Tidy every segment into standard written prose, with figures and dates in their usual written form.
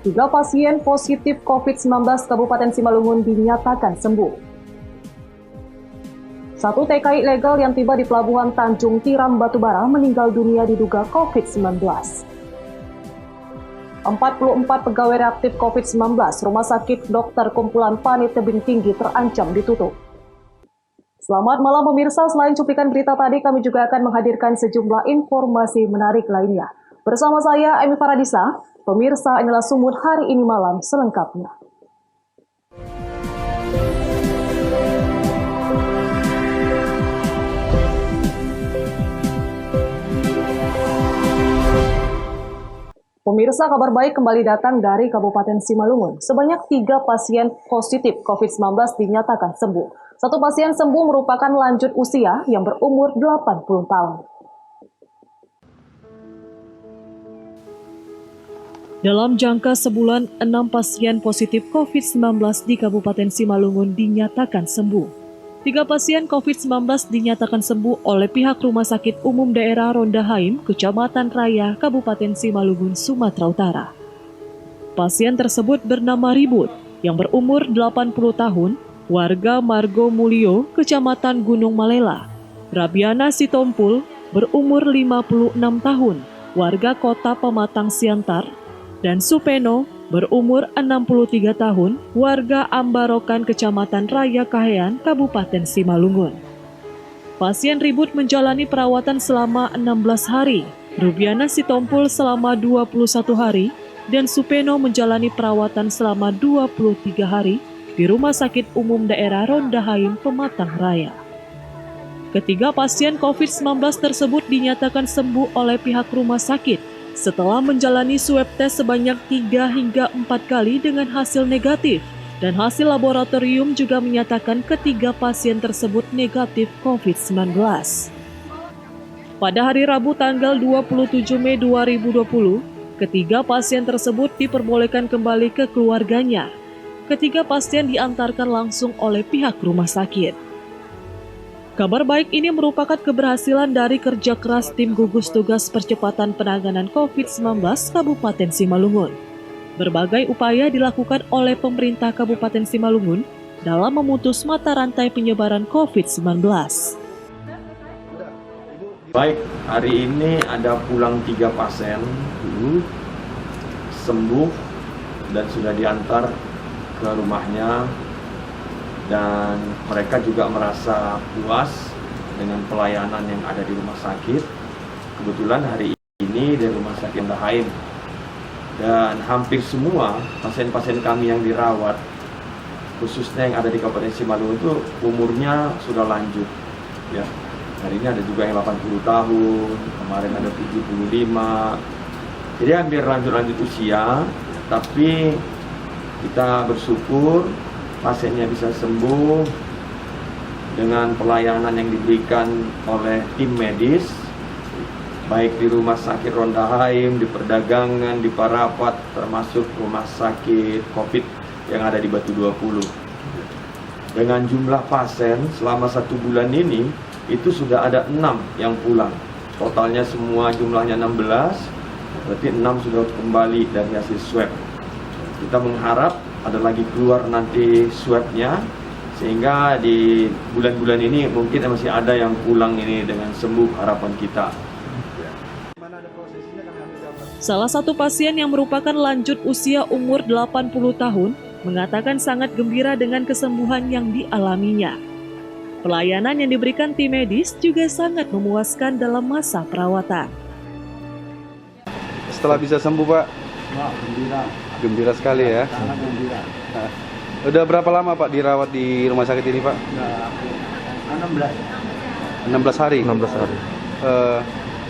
3 pasien positif COVID-19 Kabupaten Simalungun dinyatakan sembuh. 1 TKI ilegal yang tiba di Pelabuhan Tanjung Tiram Batubara meninggal dunia diduga COVID-19. 44 pegawai reaktif COVID-19 Rumah Sakit Dr. Kumpulan Pani Tebing Tinggi terancam ditutup. Selamat malam pemirsa, selain cuplikan berita tadi, kami juga akan menghadirkan sejumlah informasi menarik lainnya. Bersama saya, Emi Faradisa, pemirsa inilah Sumut hari ini malam selengkapnya. Pemirsa, kabar baik kembali datang dari Kabupaten Simalungun. Sebanyak 3 pasien positif COVID-19 dinyatakan sembuh. 1 pasien sembuh merupakan lanjut usia yang berumur 80 tahun. Dalam jangka sebulan, 6 pasien positif COVID-19 di Kabupaten Simalungun dinyatakan sembuh. 3 pasien COVID-19 dinyatakan sembuh oleh pihak Rumah Sakit Umum Daerah Ronda Haim, Kecamatan Raya, Kabupaten Simalungun, Sumatera Utara. Pasien tersebut bernama Ribut, yang berumur 80 tahun, warga Margo Mulyo, Kecamatan Gunung Malela. Rabiana Sitompul, berumur 56 tahun, warga Kota Pematang Siantar. Dan Supeno, berumur 63 tahun, warga Ambarokan, Kecamatan Raya Kahean, Kabupaten Simalungun. Pasien Ribut menjalani perawatan selama 16 hari, Rubiana Sitompul selama 21 hari, dan Supeno menjalani perawatan selama 23 hari di Rumah Sakit Umum Daerah Ronda Haim, Pematang Raya. Ketiga pasien COVID-19 tersebut dinyatakan sembuh oleh pihak rumah sakit setelah menjalani swab tes sebanyak 3 hingga 4 kali dengan hasil negatif, dan hasil laboratorium juga menyatakan ketiga pasien tersebut negatif COVID-19. Pada hari Rabu tanggal 27 Mei 2020, ketiga pasien tersebut diperbolehkan kembali ke keluarganya. Ketiga pasien diantarkan langsung oleh pihak rumah sakit. Kabar baik ini merupakan keberhasilan dari kerja keras tim gugus tugas percepatan penanganan COVID-19 Kabupaten Simalungun. Berbagai upaya dilakukan oleh pemerintah Kabupaten Simalungun dalam memutus mata rantai penyebaran COVID-19. Baik, hari ini ada pulang 3 pasien sembuh dan sudah diantar ke rumahnya, dan mereka juga merasa puas dengan pelayanan yang ada di rumah sakit. Kebetulan hari ini di Rumah Sakit Ronda Haim, dan hampir semua pasien-pasien kami yang dirawat, khususnya yang ada di Kabupaten Simalungun, itu umurnya sudah lanjut. Ya, hari ini ada juga yang 80 tahun, kemarin ada 75. Jadi hampir lanjut usia, tapi kita bersyukur pasiennya bisa sembuh dengan pelayanan yang diberikan oleh tim medis, baik di Rumah Sakit Ronda Haim, di Perdagangan, di Parapat, termasuk Rumah Sakit COVID yang ada di Batu 20. Dengan jumlah pasien selama 1 bulan ini, itu sudah ada 6 yang pulang. Totalnya semua jumlahnya 16, berarti 6 sudah kembali dari hasil swab. Kita mengharap ada lagi keluar nanti swabnya, sehingga di bulan-bulan ini mungkin masih ada yang pulang ini dengan sembuh, harapan kita. Salah satu pasien yang merupakan lanjut usia umur 80 tahun mengatakan sangat gembira dengan kesembuhan yang dialaminya. Pelayanan yang diberikan tim medis juga sangat memuaskan dalam masa perawatan. Setelah bisa sembuh, Pak? Wah, gembira. Gembira sekali ya. Sangat gembira. Udah berapa lama Pak dirawat di rumah sakit ini Pak? Udah 16 hari. 16 hari.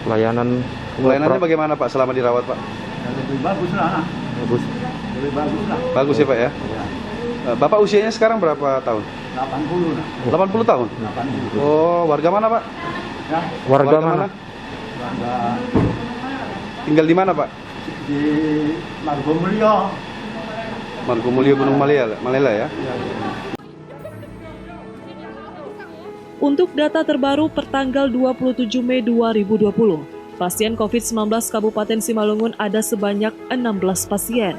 Pelayanannya bagaimana Pak selama dirawat Pak? Ya, lebih bagus lah. Bagus. Lebih bagus lah. Bagus ya Pak ya? Ya, Bapak usianya sekarang berapa tahun? 80 lah. 80 tahun? 80. Oh, warga mana Pak? Ya, Warga mana? warga Tinggal di mana Pak? di Margo Mulyo. Margo Mulyo Gunung Malela ya? Untuk data terbaru pertanggal 27 Mei 2020, pasien COVID-19 Kabupaten Simalungun ada sebanyak 16 pasien.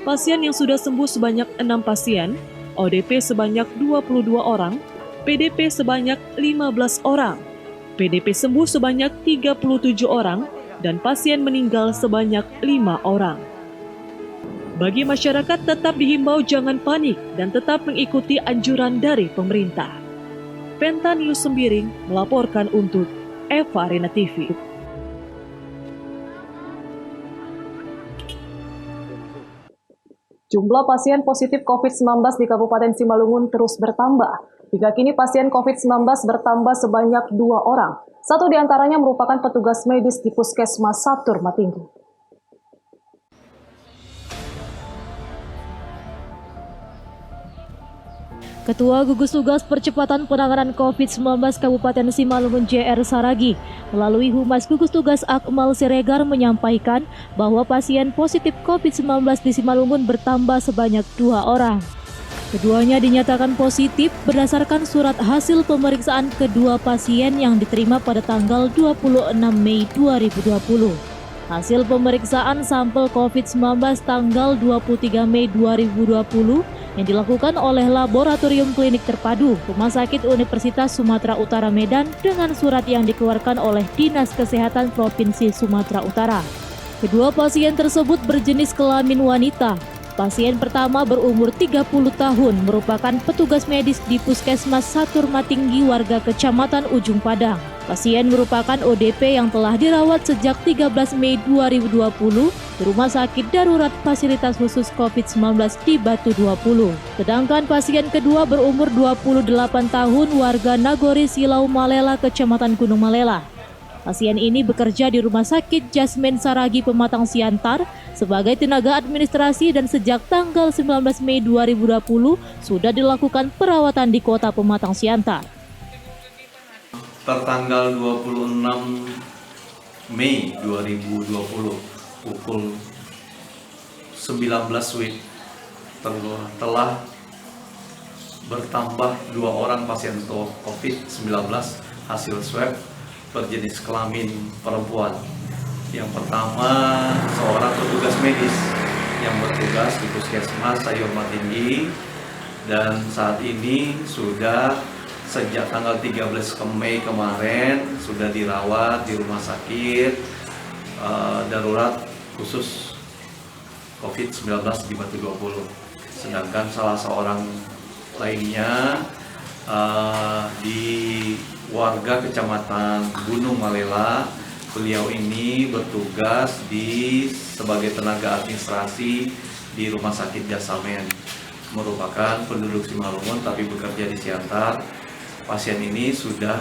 Pasien yang sudah sembuh sebanyak 6 pasien, ODP sebanyak 22 orang, PDP sebanyak 15 orang, PDP sembuh sebanyak 37 orang, dan pasien meninggal sebanyak 5 orang. Bagi masyarakat tetap dihimbau jangan panik dan tetap mengikuti anjuran dari pemerintah. Penta News Sembiring melaporkan untuk Eva Arena TV. Jumlah pasien positif COVID-19 di Kabupaten Simalungun terus bertambah. Hingga kini pasien COVID-19 bertambah sebanyak 2 orang. Satu di antaranya merupakan petugas medis di Puskesmas Satur Matinggi. Ketua Gugus Tugas Percepatan Penanganan COVID-19 Kabupaten Simalungun JR Saragi melalui Humas Gugus Tugas Akmal Siregar menyampaikan bahwa pasien positif COVID-19 di Simalungun bertambah sebanyak 2 orang. Keduanya dinyatakan positif berdasarkan surat hasil pemeriksaan kedua pasien yang diterima pada tanggal 26 Mei 2020. Hasil pemeriksaan sampel COVID-19 tanggal 23 Mei 2020 yang dilakukan oleh Laboratorium Klinik Terpadu Rumah Sakit Universitas Sumatera Utara Medan dengan surat yang dikeluarkan oleh Dinas Kesehatan Provinsi Sumatera Utara. Kedua pasien tersebut berjenis kelamin wanita. Pasien pertama berumur 30 tahun merupakan petugas medis di Puskesmas Satur Matinggi warga Kecamatan Ujung Padang. Pasien merupakan ODP yang telah dirawat sejak 13 Mei 2020 di Rumah Sakit Darurat Fasilitas Khusus COVID-19 di Batu 20. Sedangkan pasien kedua berumur 28 tahun warga Nagori Silau Malela, Kecamatan Gunung Malela. Pasien ini bekerja di Rumah Sakit Jasmen Saragi Pematang Siantar sebagai tenaga administrasi dan sejak tanggal 19 Mei 2020 sudah dilakukan perawatan di Kota Pematang Siantar. Tertanggal 26 Mei 2020 pukul 19 WIB telah bertambah 2 orang pasien COVID-19 hasil swab berjenis kelamin perempuan. Yang pertama seorang petugas medis yang bertugas di Puskesmas Satur Matinggi dan saat ini sudah sejak tanggal 13 Mei kemarin sudah dirawat di rumah sakit darurat khusus COVID-19 di Batu 20. Sedangkan salah seorang lainnya di warga Kecamatan Gunung Malela, beliau ini bertugas sebagai tenaga administrasi di Rumah Sakit Jasmen, merupakan penduduk Simalungun tapi bekerja di Siantar. Pasien ini sudah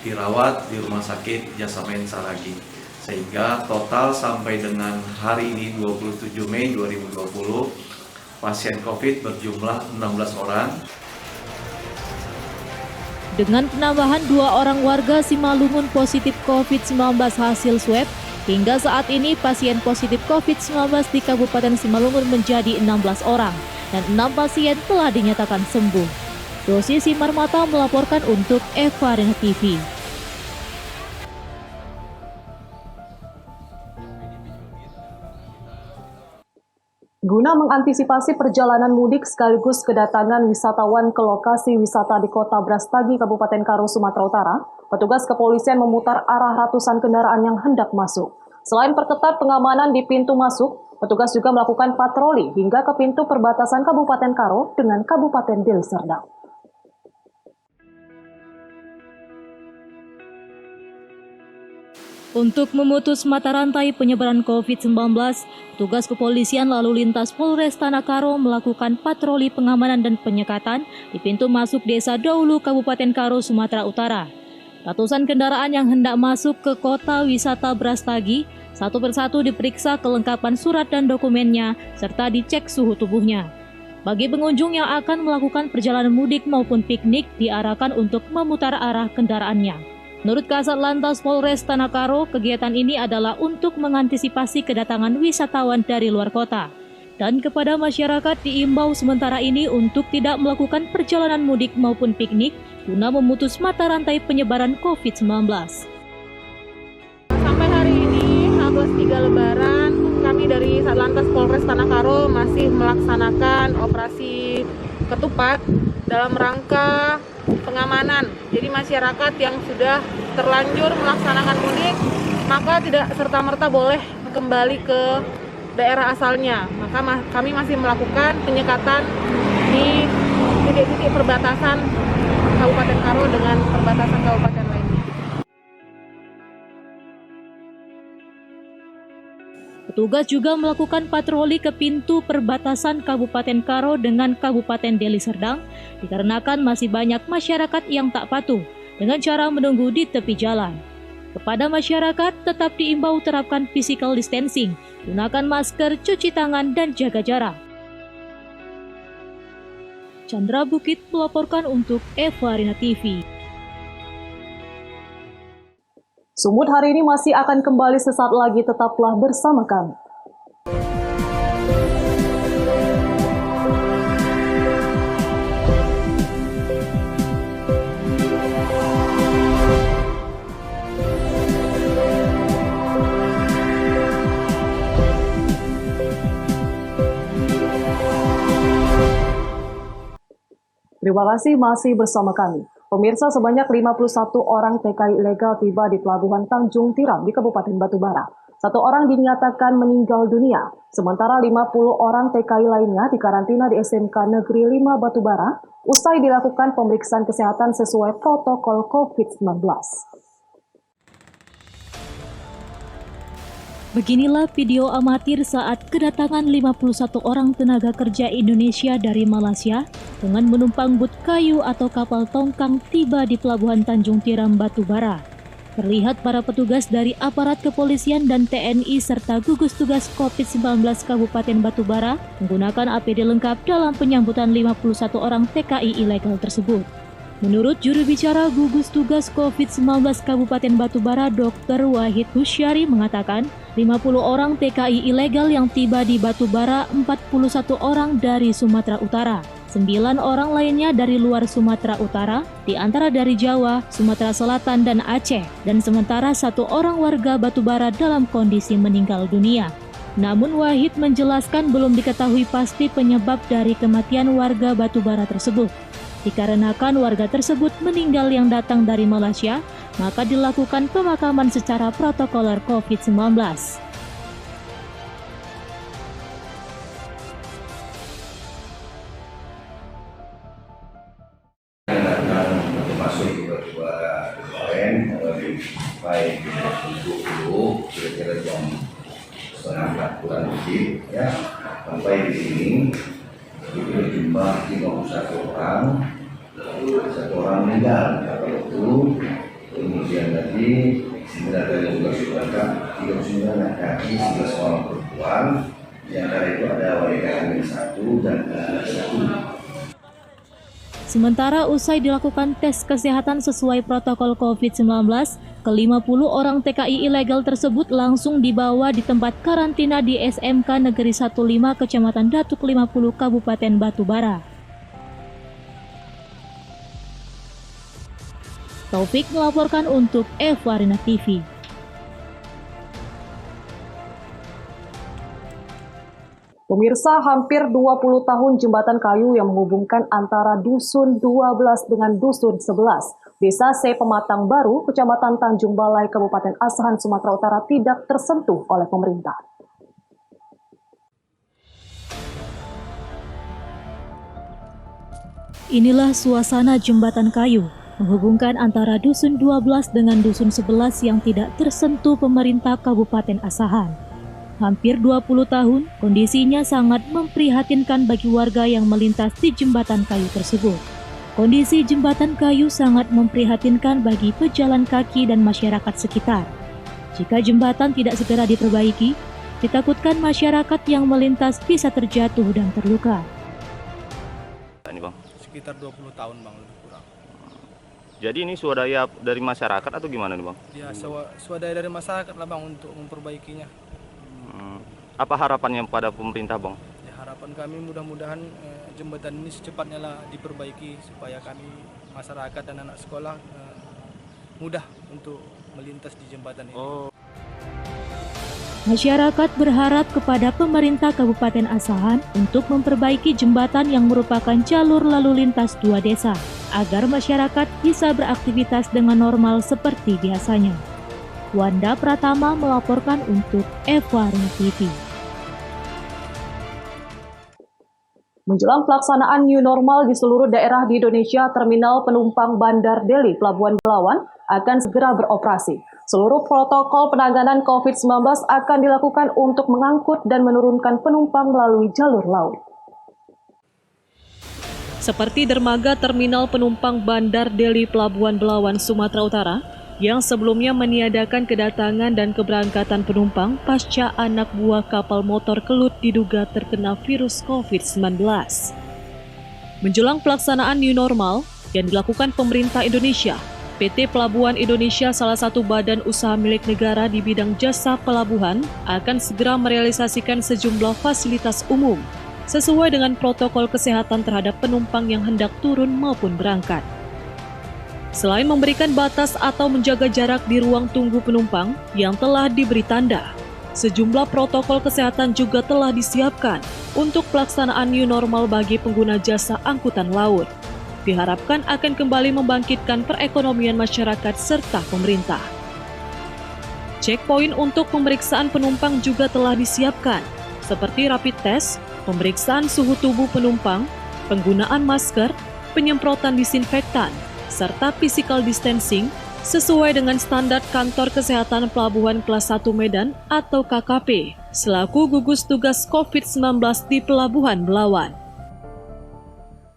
dirawat di Rumah Sakit Jasmen Saragi, sehingga total sampai dengan hari ini 27 Mei 2020 pasien COVID berjumlah 16 orang. Dengan penambahan 2 orang warga Simalungun positif COVID-19 hasil swab, hingga saat ini pasien positif COVID-19 di Kabupaten Simalungun menjadi 16 orang dan 6 pasien telah dinyatakan sembuh. Dosi Simarmata melaporkan untuk Eva Arena TV. Guna mengantisipasi perjalanan mudik sekaligus kedatangan wisatawan ke lokasi wisata di Kota Brastagi, Kabupaten Karo, Sumatera Utara, petugas kepolisian memutar arah ratusan kendaraan yang hendak masuk. Selain perketat pengamanan di pintu masuk, petugas juga melakukan patroli hingga ke pintu perbatasan Kabupaten Karo dengan Kabupaten Deli Serdang. Untuk memutus mata rantai penyebaran COVID-19, petugas kepolisian lalu lintas Polres Tanah Karo melakukan patroli pengamanan dan penyekatan di pintu masuk Desa Daulu, Kabupaten Karo, Sumatera Utara. Ratusan kendaraan yang hendak masuk ke kota wisata Brastagi satu persatu diperiksa kelengkapan surat dan dokumennya serta dicek suhu tubuhnya. Bagi pengunjung yang akan melakukan perjalanan mudik maupun piknik diarahkan untuk memutar arah kendaraannya. Menurut Kasat Lantas Polres Tanah Karo, kegiatan ini adalah untuk mengantisipasi kedatangan wisatawan dari luar kota. Dan kepada masyarakat diimbau sementara ini untuk tidak melakukan perjalanan mudik maupun piknik guna memutus mata rantai penyebaran COVID-19. Sampai hari ini H+3 Lebaran, kami dari Satuan Satlantas Polres Tanah Karo masih melaksanakan operasi ketupat dalam rangka pengamanan. Jadi masyarakat yang sudah terlanjur melaksanakan mudik maka tidak serta-merta boleh kembali ke daerah asalnya. Maka kami masih melakukan penyekatan di titik-titik perbatasan Kabupaten Karo dengan perbatasan kabupaten lainnya. Petugas juga melakukan patroli ke pintu perbatasan Kabupaten Karo dengan Kabupaten Deli Serdang dikarenakan masih banyak masyarakat yang tak patuh dengan cara menunggu di tepi jalan. Kepada masyarakat tetap diimbau terapkan physical distancing, gunakan masker, cuci tangan, dan jaga jarak. Chandra Bukit melaporkan untuk Eva Rina TV. Sumut hari ini masih akan kembali sesaat lagi, tetaplah bersama kami. Terima kasih masih bersama kami. Pemirsa, sebanyak 51 orang TKI ilegal tiba di Pelabuhan Tanjung Tiram di Kabupaten Batubara. 1 orang dinyatakan meninggal dunia, sementara 50 orang TKI lainnya dikarantina di SMK Negeri 5 Batubara usai dilakukan pemeriksaan kesehatan sesuai protokol COVID-19. Beginilah video amatir saat kedatangan 51 orang tenaga kerja Indonesia dari Malaysia dengan menumpang bot kayu atau kapal tongkang tiba di Pelabuhan Tanjung Tiram, Batubara. Terlihat para petugas dari aparat kepolisian dan TNI serta gugus tugas COVID-19 Kabupaten Batubara menggunakan APD lengkap dalam penyambutan 51 orang TKI ilegal tersebut. Menurut juru bicara gugus tugas COVID-19 Kabupaten Batubara, Dr. Wahid Husyari mengatakan, 50 orang TKI ilegal yang tiba di Batubara, 41 orang dari Sumatera Utara, 9 orang lainnya dari luar Sumatera Utara, di antara dari Jawa, Sumatera Selatan, dan Aceh, dan sementara 1 orang warga Batubara dalam kondisi meninggal dunia. Namun Wahid menjelaskan belum diketahui pasti penyebab dari kematian warga Batubara tersebut. Dikarenakan warga tersebut meninggal yang datang dari Malaysia, maka dilakukan pemakaman secara protokoler COVID-19. Masuk tiba-tiba kemarin, baik dulu, kira-kira jam 3:30 lebih, ya, sampai di sini. Itu berjumlah 51 orang, 1 orang meninggal, itu kemudian tadi 9 dari juga sudah 39 laki-laki, 11 orang perempuan, di antara itu ada wanita hamil 1 dan 1. Sementara usai dilakukan tes kesehatan sesuai protokol COVID-19, ke-50 orang TKI ilegal tersebut langsung dibawa di tempat karantina di SMK Negeri 15 Kecamatan Datuk 50 Kabupaten Batubara. Taufik melaporkan untuk Eva Rina TV. Pemirsa, hampir 20 tahun jembatan kayu yang menghubungkan antara Dusun 12 dengan Dusun 11, Desa C Pematang Baru, Kecamatan Tanjung Balai, Kabupaten Asahan, Sumatera Utara tidak tersentuh oleh pemerintah. Inilah suasana jembatan kayu menghubungkan antara Dusun 12 dengan Dusun 11 yang tidak tersentuh pemerintah Kabupaten Asahan. Hampir 20 tahun, kondisinya sangat memprihatinkan bagi warga yang melintas di jembatan kayu tersebut. Kondisi jembatan kayu sangat memprihatinkan bagi pejalan kaki dan masyarakat sekitar. Jika jembatan tidak segera diperbaiki, ditakutkan masyarakat yang melintas bisa terjatuh dan terluka. Ini Bang, Sekitar 20 tahun Bang, lebih kurang. jadi ini swadaya dari masyarakat atau gimana nih Bang? Ya swadaya dari masyarakat lah Bang untuk memperbaikinya. Apa harapannya pada pemerintah Bang? Ya, harapan kami mudah-mudahan jembatan ini secepatnya lah diperbaiki supaya kami masyarakat dan anak sekolah mudah untuk melintas di jembatan ini. Masyarakat berharap kepada pemerintah Kabupaten Asahan untuk memperbaiki jembatan yang merupakan jalur lalu lintas dua desa, agar masyarakat bisa beraktivitas dengan normal seperti biasanya. Wanda Pratama melaporkan untuk Eva TV. Menjelang pelaksanaan new normal di seluruh daerah di Indonesia, terminal penumpang Bandar Deli Pelabuhan Belawan akan segera beroperasi. Seluruh protokol penanganan COVID-19 akan dilakukan untuk mengangkut dan menurunkan penumpang melalui jalur laut. Seperti dermaga terminal penumpang Bandar Deli Pelabuhan Belawan, Sumatera Utara, yang sebelumnya meniadakan kedatangan dan keberangkatan penumpang pasca anak buah kapal motor Kelut diduga terkena virus COVID-19. Menjelang pelaksanaan new normal yang dilakukan pemerintah Indonesia, PT Pelabuhan Indonesia, salah satu badan usaha milik negara di bidang jasa pelabuhan, akan segera merealisasikan sejumlah fasilitas umum sesuai dengan protokol kesehatan terhadap penumpang yang hendak turun maupun berangkat. Selain memberikan batas atau menjaga jarak di ruang tunggu penumpang yang telah diberi tanda, sejumlah protokol kesehatan juga telah disiapkan untuk pelaksanaan new normal bagi pengguna jasa angkutan laut. Diharapkan akan kembali membangkitkan perekonomian masyarakat serta pemerintah. Checkpoint untuk pemeriksaan penumpang juga telah disiapkan, seperti rapid test, pemeriksaan suhu tubuh penumpang, penggunaan masker, penyemprotan disinfektan, serta physical distancing sesuai dengan standar Kantor Kesehatan Pelabuhan Kelas 1 Medan atau KKP, selaku gugus tugas COVID-19 di Pelabuhan Belawan.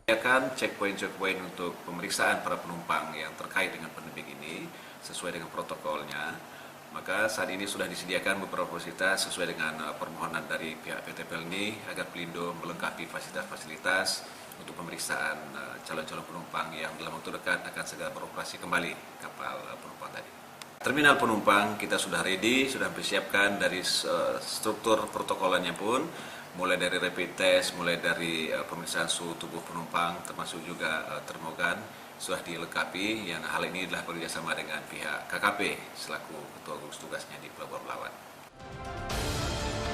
Menyediakan checkpoint untuk pemeriksaan para penumpang yang terkait dengan pandemi ini sesuai dengan protokolnya. Maka saat ini sudah disediakan beberapa fasilitas sesuai dengan permohonan dari pihak PT Pelni agar Pelindo melengkapi fasilitas-fasilitas untuk pemeriksaan calon-calon penumpang yang dalam waktu dekat akan segera beroperasi kembali kapal penumpang tadi. Terminal penumpang kita sudah ready, sudah persiapkan dari struktur protokolnya pun, mulai dari rapid test, mulai dari pemeriksaan suhu tubuh penumpang, termasuk juga termogan, sudah dilengkapi, yang hal ini adalah bekerjasama dengan pihak KKP selaku ketua gugus tugasnya di Pelabuhan Belawan.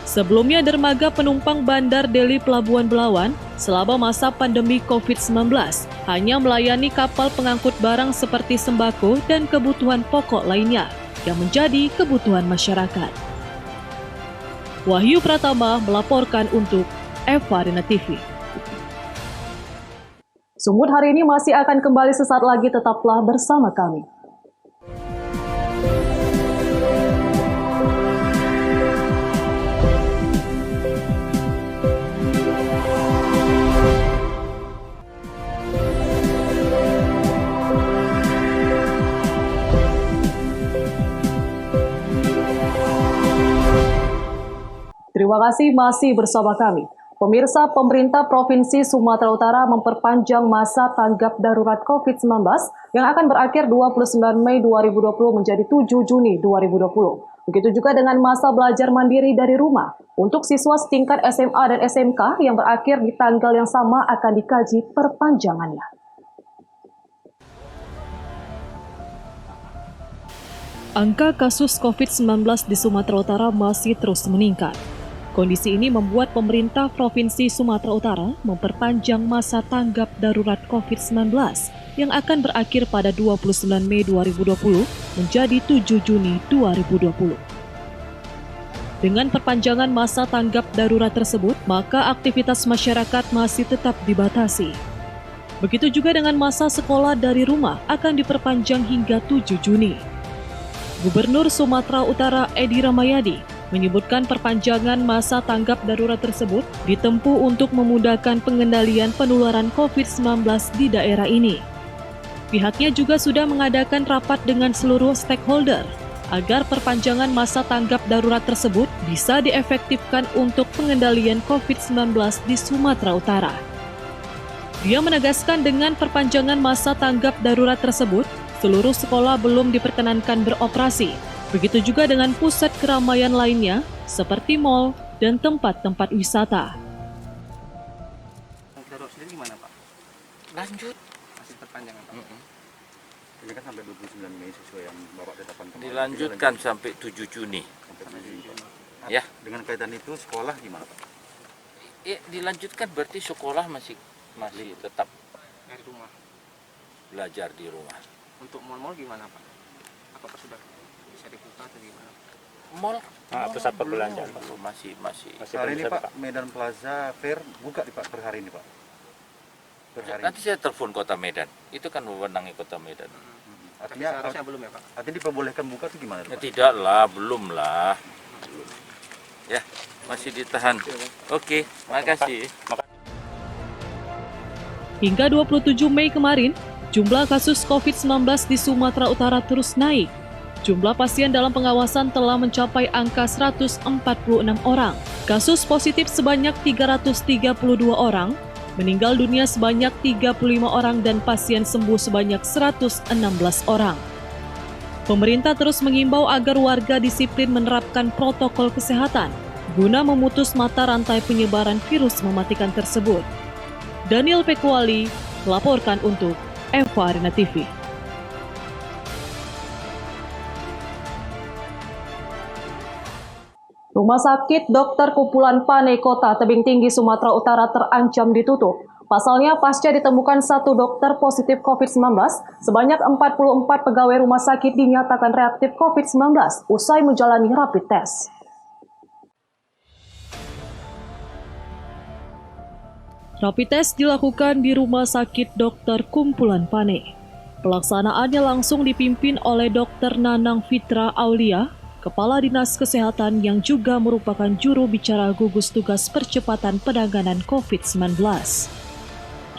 Sebelumnya, dermaga penumpang Bandar Deli Pelabuhan Belawan selama masa pandemi COVID-19 hanya melayani kapal pengangkut barang seperti sembako dan kebutuhan pokok lainnya yang menjadi kebutuhan masyarakat. Wahyu Pratama melaporkan untuk Eva TV. Sumut hari ini masih akan kembali sesaat lagi, tetaplah bersama kami. Terima kasih masih bersama kami. Pemirsa, pemerintah Provinsi Sumatera Utara memperpanjang masa tanggap darurat COVID-19 yang akan berakhir 29 Mei 2020 menjadi 7 Juni 2020. Begitu juga dengan masa belajar mandiri dari rumah. Untuk siswa setingkat SMA dan SMK yang berakhir di tanggal yang sama akan dikaji perpanjangannya. Angka kasus COVID-19 di Sumatera Utara masih terus meningkat. Kondisi ini membuat pemerintah Provinsi Sumatera Utara memperpanjang masa tanggap darurat COVID-19 yang akan berakhir pada 29 Mei 2020 menjadi 7 Juni 2020. Dengan perpanjangan masa tanggap darurat tersebut, maka aktivitas masyarakat masih tetap dibatasi. Begitu juga dengan masa sekolah dari rumah akan diperpanjang hingga 7 Juni. Gubernur Sumatera Utara Edi Rahmayadi menyebutkan perpanjangan masa tanggap darurat tersebut ditempuh untuk memudahkan pengendalian penularan COVID-19 di daerah ini. Pihaknya juga sudah mengadakan rapat dengan seluruh stakeholder agar perpanjangan masa tanggap darurat tersebut bisa diefektifkan untuk pengendalian COVID-19 di Sumatera Utara. Dia menegaskan dengan perpanjangan masa tanggap darurat tersebut, seluruh sekolah belum diperkenankan beroperasi. Begitu juga dengan pusat keramaian lainnya seperti mal dan tempat-tempat wisata. Darurat sendiri gimana, Pak? Lanjut. Masih perpanjangan, Pak? Ini kan sampai 29 Mei sesuai yang Bapak tetapkan kemarin. Dilanjutkan sampai 7 Juni. Sampai 7 Juni, Pak. Ya. Dengan kaitan itu sekolah gimana Pak? Dilanjutkan berarti sekolah masih tetap Dari rumah. belajar di rumah. Untuk mal-mal gimana Pak? Apakah sudah bisa dibuka atau gimana? Mall pusat perbelanjaan, belum, masih Hari ini Pak, Medan Plaza Fair buka nih Pak per hari ini Pak. Per hari nanti saya telepon Kota Medan, itu kan wewenangnya Kota Medan. Artinya Seharusnya belum ya Pak? Artinya diperbolehkan buka itu gimana Pak? Tidak lah, belum lah. Ya, masih ditahan. Oke, makasih. Hingga 27 Mei kemarin, jumlah kasus COVID-19 di Sumatera Utara terus naik. Jumlah pasien dalam pengawasan telah mencapai angka 146 orang. Kasus positif sebanyak 332 orang, meninggal dunia sebanyak 35 orang dan pasien sembuh sebanyak 116 orang. Pemerintah terus mengimbau agar warga disiplin menerapkan protokol kesehatan guna memutus mata rantai penyebaran virus mematikan tersebut. Daniel Pekuali melaporkan untuk Eva Arena TV. Rumah Sakit Dr. Kumpulan Pane Kota Tebing Tinggi, Sumatera Utara terancam ditutup. Pasalnya, pasca ditemukan satu dokter positif COVID-19, sebanyak 44 pegawai rumah sakit dinyatakan reaktif COVID-19 usai menjalani rapid test. Rapid test dilakukan di Rumah Sakit Dr. Kumpulan Pane. Pelaksanaannya langsung dipimpin oleh Dr. Nanang Fitra Aulia, Kepala Dinas Kesehatan yang juga merupakan juru bicara gugus tugas percepatan penanganan COVID-19.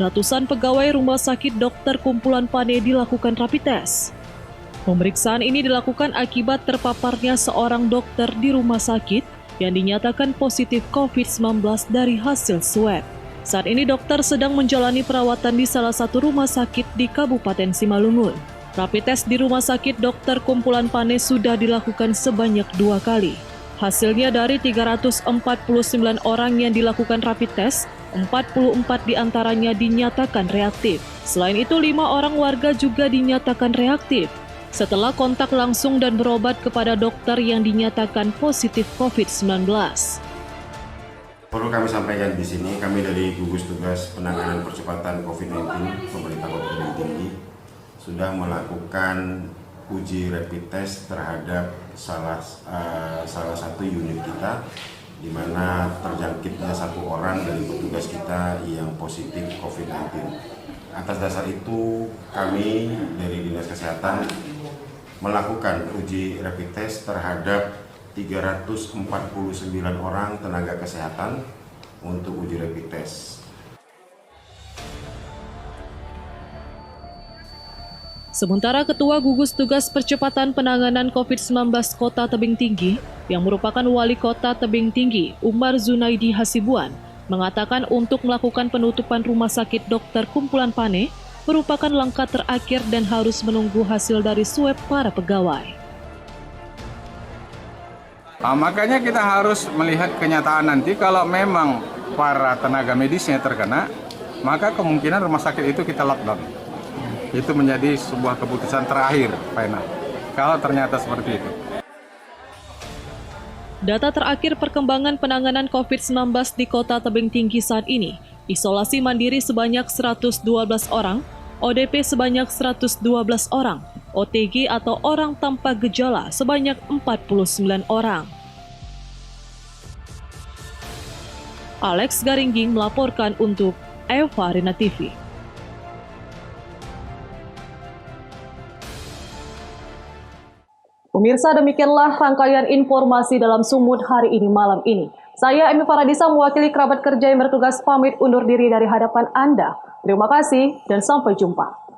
Ratusan pegawai Rumah Sakit Dr. Kumpulan Pane dilakukan rapid test. Pemeriksaan ini dilakukan akibat terpaparnya seorang dokter di rumah sakit yang dinyatakan positif COVID-19 dari hasil swab. Saat ini dokter sedang menjalani perawatan di salah satu rumah sakit di Kabupaten Simalungun. Rapid test di Rumah Sakit Dr. Kumpulan Pane sudah dilakukan sebanyak 2 kali. Hasilnya dari 349 orang yang dilakukan rapid test, 44 diantaranya dinyatakan reaktif. Selain itu, 5 orang warga juga dinyatakan reaktif setelah kontak langsung dan berobat kepada dokter yang dinyatakan positif COVID-19. Perlu kami sampaikan di sini, kami dari gugus tugas penanganan percepatan COVID-19 pemerintah Kota Tebing Tinggi sudah melakukan uji rapid test terhadap salah satu unit kita, di mana terjangkitnya 1 orang dari petugas kita yang positif COVID-19. Atas dasar itu, kami dari Dinas Kesehatan melakukan uji rapid test terhadap 349 orang tenaga kesehatan untuk uji rapid test. Sementara Ketua Gugus Tugas Percepatan Penanganan COVID-19 Kota Tebing Tinggi, yang merupakan Wali Kota Tebing Tinggi, Umar Zunaidi Hasibuan, mengatakan untuk melakukan penutupan Rumah Sakit Dr. Kumpulan Pane merupakan langkah terakhir dan harus menunggu hasil dari swab para pegawai. Makanya kita harus melihat kenyataan nanti kalau memang para tenaga medisnya terkena, maka kemungkinan rumah sakit itu kita lockdown. Itu menjadi sebuah keputusan terakhir, final. Kalau ternyata seperti itu. Data terakhir perkembangan penanganan COVID-19 di Kota Tebing Tinggi saat ini, isolasi mandiri sebanyak 112 orang, ODP sebanyak 112 orang, OTG atau orang tanpa gejala sebanyak 49 orang. Alex Garingging melaporkan untuk Eva Arena TV. Pemirsa, demikianlah rangkaian informasi dalam Sumut hari ini malam ini. Saya Emi Faradisa mewakili kerabat kerja yang bertugas pamit undur diri dari hadapan Anda. Terima kasih dan sampai jumpa.